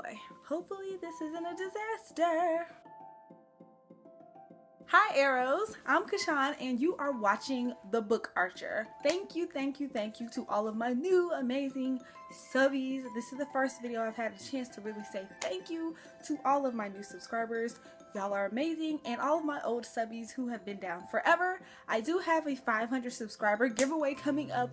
boy. Hopefully this isn't a disaster. Hi Arrows, I'm Kashawn and you are watching The Book Archer. Thank you to all of my new amazing subbies. This is the first video I've had a chance to really say thank you to all of my new subscribers. Y'all are amazing, and all of my old subbies who have been down forever. I do have a 500 subscriber giveaway coming up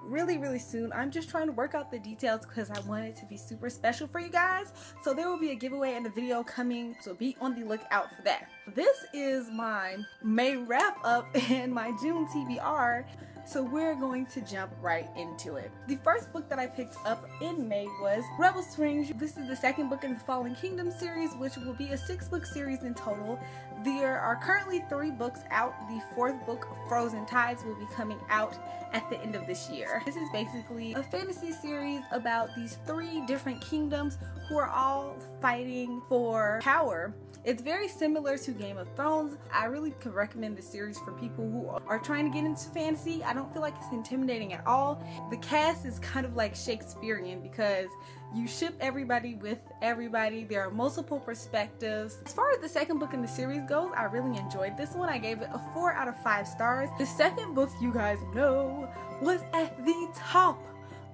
really soon. I'm just trying to work out the details because I want it to be super special for you guys. So there will be a giveaway and a video coming, so be on the lookout for that. This is my May wrap up and my June TBR, so we're going to jump right into it. The first book that I picked up in May was Rubble Swings. This is the second book in the Fallen Kingdom series, which will be a 6-book series in total. There are currently 3 books out. The 4th book, Frozen Tides, will be coming out at the end of this year. This is basically a fantasy series about these 3 different kingdoms who are all fighting for power. It's very similar to Game of Thrones. I really could recommend this series for people who are trying to get into fantasy. I don't feel like it's intimidating at all. The cast is kind of like Shakespearean because you ship everybody with everybody. There are multiple perspectives. As far as the second book in the series goes, I really enjoyed this one. I gave it a 4 out of 5 stars. The second book, you guys know, was at the top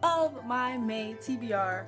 of my May TBR.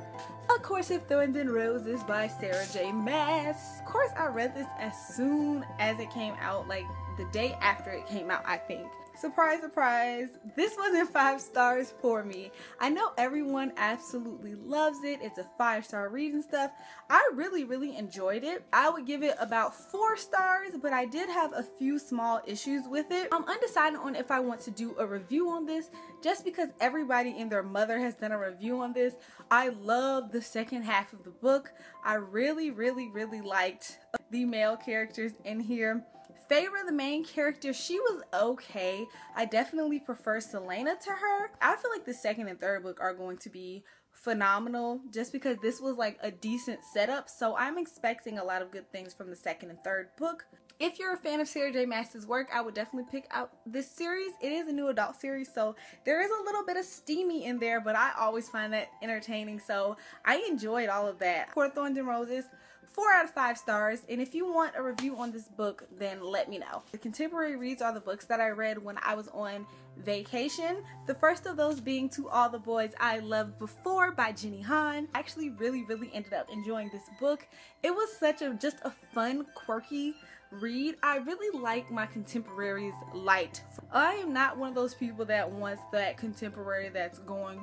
A Course of Thorns and Roses by Sara J. Maas. Of course, I read this as soon as it came out, like the day after it came out, I think. Surprise, surprise, this wasn't 5 stars for me. I know everyone absolutely loves it. It's a 5-star read and stuff. I really enjoyed it. I would give it about 4 stars, but I did have a few small issues with it. I'm undecided on if I want to do a review on this, just because everybody and their mother has done a review on this. I love the second half of the book. I really liked the male characters in here. Feyre, the main character, she was okay. I definitely prefer Selena to her. I feel like the second and third book are going to be phenomenal just because this was like a decent setup, so I'm expecting a lot of good things from the second and third book. If you're a fan of Sara J. Maas's work, I would definitely pick out this series. It is a new adult series, so there is a little bit of steamy in there, but I always find that entertaining, so I enjoyed all of that. For Thorns and Roses, 4 out of 5 stars, and if you want a review on this book, then let me know. The contemporary reads are the books that I read when I was on vacation. The first of those being To All the Boys I Loved Before by Jenny Han. I actually really ended up enjoying this book. It was such a just a fun, quirky read. I really like my contemporaries light. I am not one of those people that wants that contemporary that's going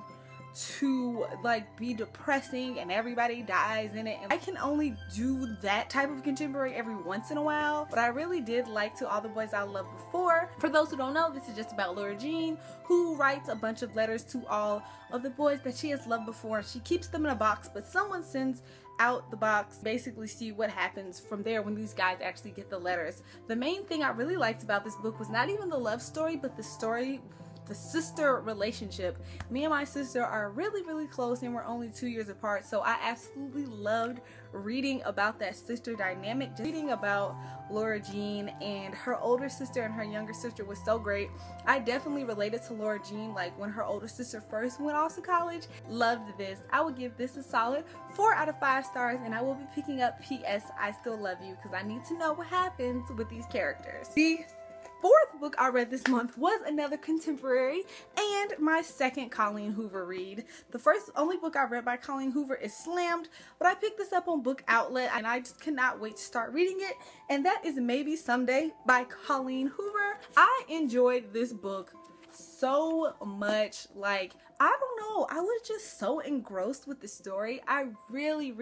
to like be depressing and everybody dies in it, and I can only do that type of contemporary every once in a while. But I really did like To All the Boys I Loved Before. For those who don't know, this is just about Laura Jean, who writes a bunch of letters to all of the boys that she has loved before, and she keeps them in a box, but someone sends out the box, basically see what happens from there when these guys actually get the letters. The main thing I really liked about this book was not even the love story, but the story, the sister relationship. Me and my sister are really close, and we're only 2 years apart, so I absolutely loved reading about that sister dynamic. Just reading about Laura Jean and her older sister and her younger sister was so great. I definitely related to Laura Jean, like when her older sister first went off to college. Loved this. I would give this a solid 4 out of 5 stars, and I will be picking up P.S. I Still Love You because I need to know what happens with these characters. The 4th book I read this month was another contemporary and my second Colleen Hoover read. The only book I read by Colleen Hoover is Slammed, but I picked this up on Book Outlet and I just cannot wait to start reading it, and that is Maybe Someday by Colleen Hoover. I enjoyed this book so much. Like, I don't know, I was just so engrossed with the story. I really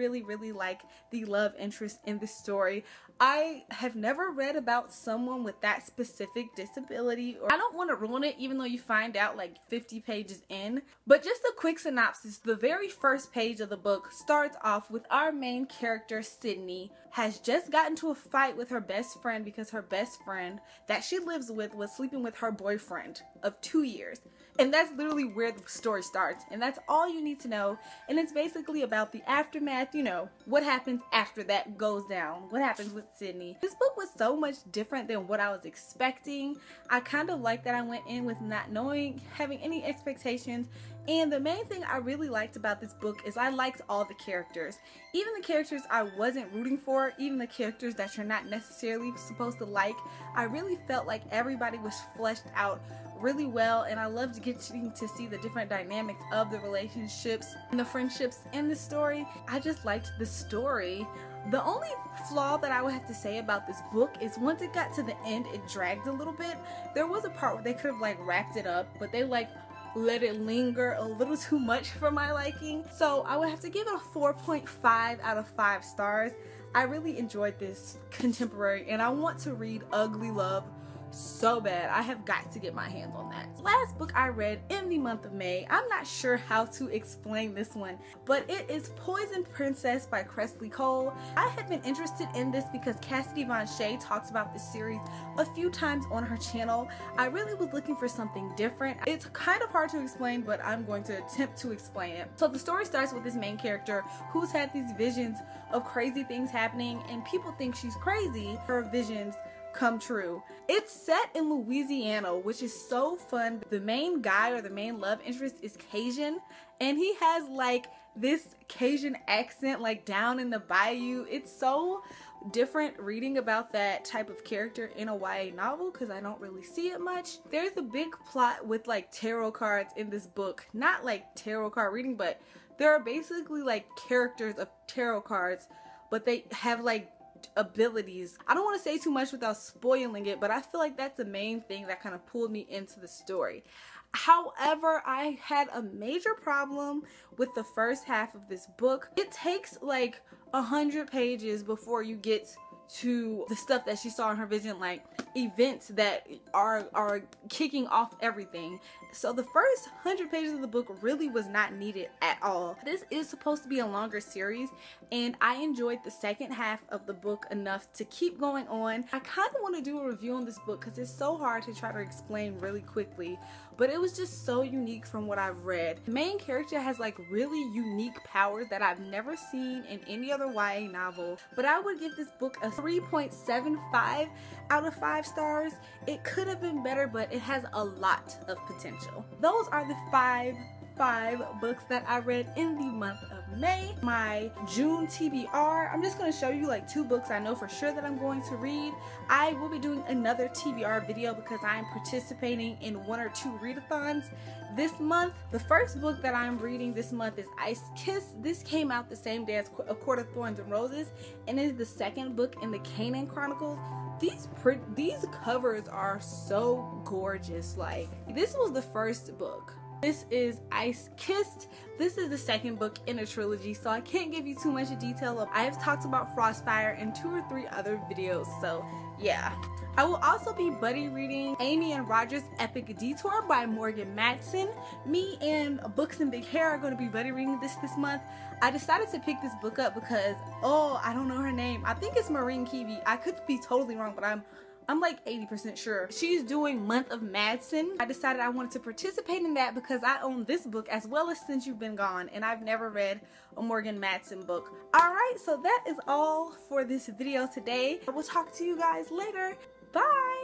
like the love interest in this story. I have never read about someone with that specific disability, or I don't want to ruin it even though you find out like 50 pages in, but just a quick synopsis. The very first page of the book starts off with our main character, Sydney, has just gotten into a fight with her best friend because her best friend that she lives with was sleeping with her boyfriend of 2 years. And that's literally where the story starts, and that's all you need to know. And it's basically about the aftermath, you know, what happens after that goes down, what happens with Sydney. This book was so much different than what I was expecting. I kind of like that I went in with not knowing, having any expectations. And the main thing I really liked about this book is I liked all the characters. Even the characters I wasn't rooting for, even the characters that you're not necessarily supposed to like, I really felt like everybody was fleshed out really well, and I loved getting to see the different dynamics of the relationships and the friendships in the story. I just liked the story. The only flaw that I would have to say about this book is once it got to the end, it dragged a little bit. There was a part where they could have like wrapped it up, but they like let it linger a little too much for my liking. So I would have to give it a 4.5 out of 5 stars. I really enjoyed this contemporary, and I want to read Ugly Love so bad. I have got to get my hands on that. Last book I read in the month of May, I'm not sure how to explain this one, but it is Poison Princess by Kresley Cole. I have been interested in this because Cassidy Von Shea talks about this series a few times on her channel. I really was looking for something different. It's kind of hard to explain, but I'm going to attempt to explain it. So the story starts with this main character who's had these visions of crazy things happening, and people think she's crazy. Her visions come true. It's set in Louisiana, which is so fun. The main guy, or the main love interest, is Cajun, and he has like this Cajun accent like down in the bayou. It's so different reading about that type of character in a YA novel because I don't really see it much. There's a big plot with like tarot cards in this book. Not like tarot card reading, but there are basically like characters of tarot cards, but they have like abilities. I don't want to say too much without spoiling it, but I feel like that's the main thing that kind of pulled me into the story. However, I had a major problem with the first half of this book. It takes like 100 pages before you get to the stuff that she saw in her vision, like events that are kicking off everything. So the first 100 pages of the book really was not needed at all. This is supposed to be a longer series, and I enjoyed the second half of the book enough to keep going on. I kind of want to do a review on this book because it's so hard to try to explain really quickly, but it was just so unique from what I've read. The main character has like really unique powers that I've never seen in any other YA novel, but I would give this book a 3.75 out of 5 stars. It could have been better, but it has a lot of potential. Those are the five books that I read in the month of May. My June TBR, I'm just going to show you like 2 books I know for sure that I'm going to read. I will be doing another TBR video because I'm participating in 1 or 2 readathons this month. The first book that I'm reading this month is Ice Kiss. This came out the same day as A Court of Thorns and Roses, and is the second book in the Canaan Chronicles. These covers are so gorgeous. Like, this was the first book. This is Ice Kissed. This is the second book in a trilogy, so I can't give you too much detail. I have talked about Frostfire in 2 or 3 other videos, so yeah. I will also be buddy reading Amy and Roger's Epic Detour by Morgan Matson. Me and Books and Big Hair are going to be buddy reading this month. I decided to pick this book up because, I don't know her name. I think it's Maureen Keevy. I could be totally wrong, but I'm like 80% sure. She's doing Month of Matson. I decided I wanted to participate in that because I own this book as well as Since You've Been Gone, and I've never read a Morgan Matson book. Alright, so that is all for this video today. I will talk to you guys later. Bye!